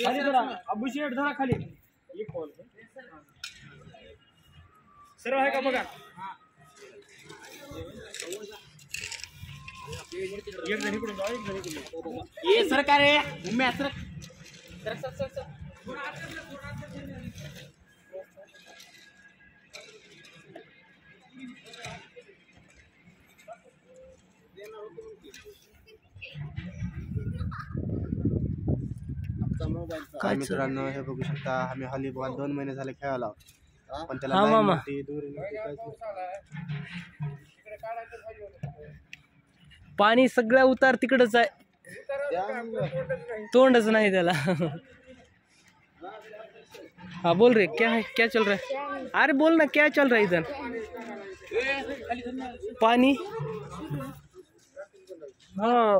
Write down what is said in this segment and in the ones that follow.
खाली धरा अभिषेक धरा खाली एक बॉल सरळ आहे का बघा एक जण इकडून जाऊ एक जण इकडून ये सरकार आहे match sir sir sir sir काय मित्रांनो हे बघू शकता आम्ही व्हॉलीबॉल 2 महिने झाले खेळायला पण त्याला लाईन नव्हती दोरी पाणी सगळं उतार तिकडच आहे तोंडच नाही त्याला हाँ बोल रहे क्या है क्या चल रहा है अरे बोल ना क्या चल रहा है इधर पानी हाँ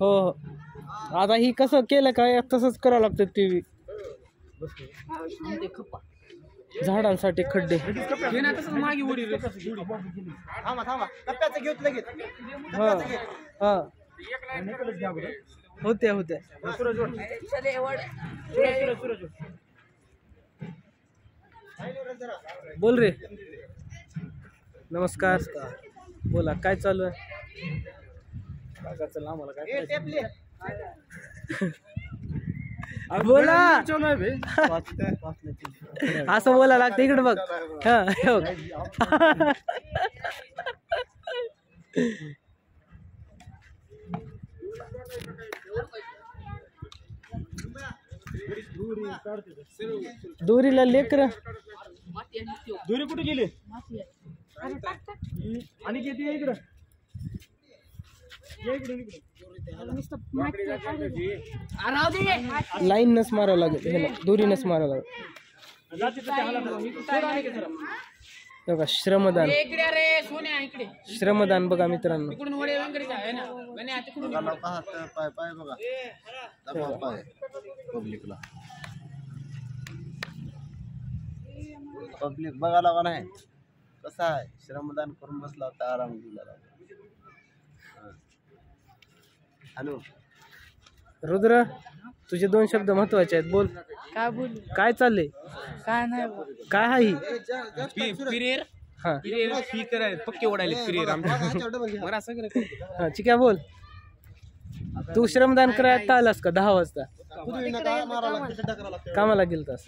हो आता ही कसं केलं काय तसंच करावं लागतं टीव्ही झाडांसाठी खड्डे होत्या होत्या बोल रे नमस्कार बोला काय चालू आहे बोला असं बोला लागतं इकडे बघ दोरीला लेकर दोरी कुठे गेली आणि किती इकडं लाईन नस मारावं लागेल दोरी नस मारावं लागेल बघा श्रमदान श्रमदान बघा मित्रांनो पब्लिक बघायला का नाही कसा आहे श्रमदान करून बसला होता आराम दिला हॅलो रुद्र तुझे 2 शब्द महत्वाचे आहेत बोल काय बोल काय चाललंय काय नाही काय आहे पिरेर हा स्पीकर आहे पक्के ओढायले पिरेर आमच्या हा चिक्या बोल तू श्रमदान करायला आलास का 10 वाजता कामाला गेलतास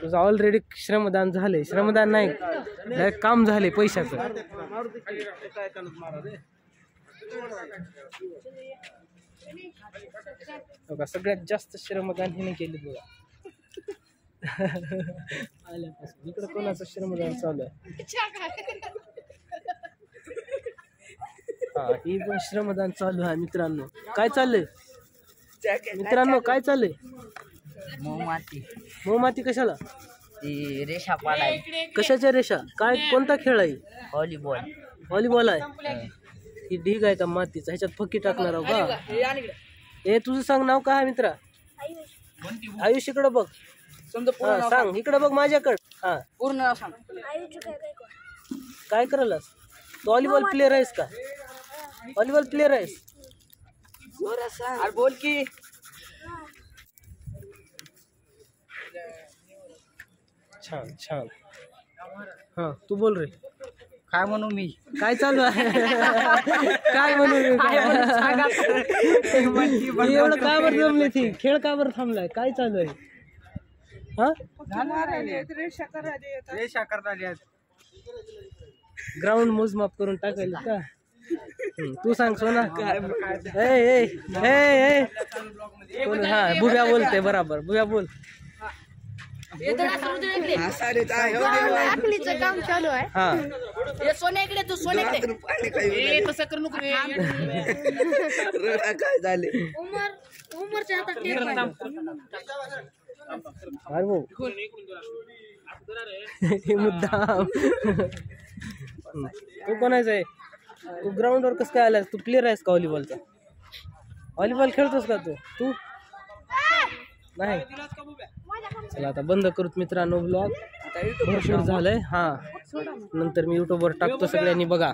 तुझं ऑलरेडी श्रमदान झाले श्रमदान नाही डायरेक्ट काम झाले पैशाचं बघा सगळ्यात जास्त श्रमदान हिने केले बघा आल्यापासून इकडे कोणाचं श्रमदान चालू आहे हा ही पण श्रमदान चालू आहे मित्रांनो काय चाललंय मित्रांनो काय चाललंय मोहमाती कशाला रेषा पाडाय कशाच्या रेषा काय कोणता खेळ आहे व्हॉलीबॉल व्हॉलीबॉल आहे ही ढीग आहे का मातीचा ह्याच्यात फकी टाकणार आहो का हे तुझं सांग नाव काय मित्रा आयुष इकडं बघ सांग इकडं बघ माझ्याकडं हा पूर्ण नाव सांग काय करायलास तू व्हॉलीबॉल प्लेअर आहेस का व्हॉलीबॉल प्लेअर आहेस अरे बोल की छान छान हा तू बोल रे काय म्हणू मी काय चालू आहे काय म्हणू एवढं का बरं जमले ती खेळ का बरं थांबलाय काय चालू आहे हा रेषा करणारे ग्राउंड मोजमाप करून टाकायला का तू सांग सोना हा बुब्या बोलते बराबर बुब्या बोल काम चालू आहे हा सोन्याकडे तू सोन्याकडे तसं करू नको काय झाले उमरच्या अरे भाऊ मुद्दाम तू कोणाचा आहे तू ग्राउंडवर कसं काय आलास तू प्लेअर आहेस का व्हॉलीबॉलचा व्हॉलीबॉल खेळतोस का तू नाही चला आता बंद करूत मित्रांनो ब्लॉग भरपूर झालंय. हा, नंतर मी युट्यूबवर टाकतो, सगळ्यांनी बघा.